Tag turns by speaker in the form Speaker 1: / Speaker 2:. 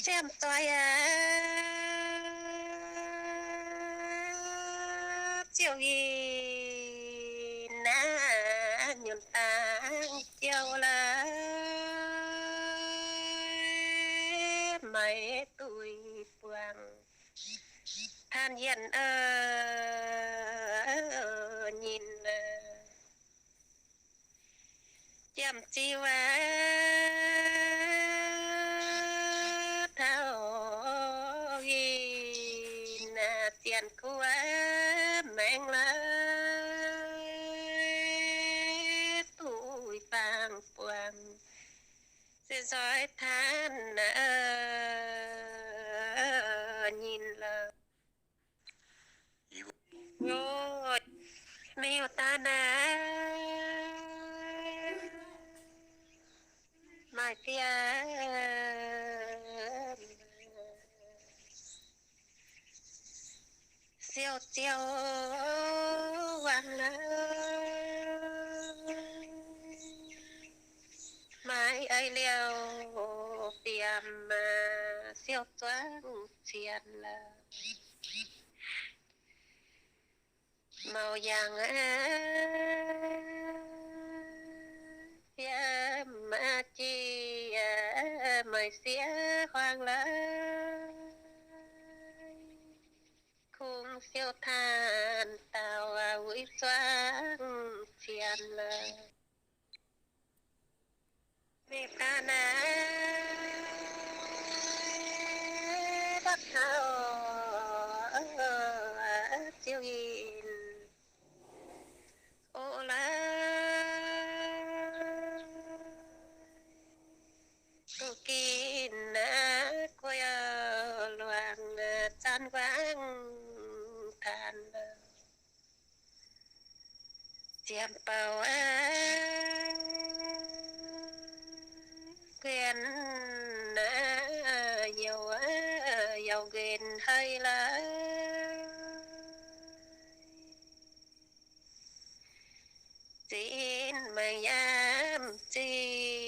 Speaker 1: xem tôi chiều gì na nhuận ta chiều là mấy tuổi quàng than yên nhìn chăm chiều thao ghi na tiền của mang lại tuổi vàng quàng sẽ dõi than nhìn là rồi mèo ta nè mai phía siêu siêu vàng lá mai ấy liều tiệm siêu toán tiền là màu vàng phía mà chi mời xía hoang lá khung siêu than tàu quỷ xoan tiền là vì ta nè bắt thao chiều nhìn ô lá cô kín quay loạn chan vang than chiêm bao quen dầu dầu ghiền hay là xin mày nhám chi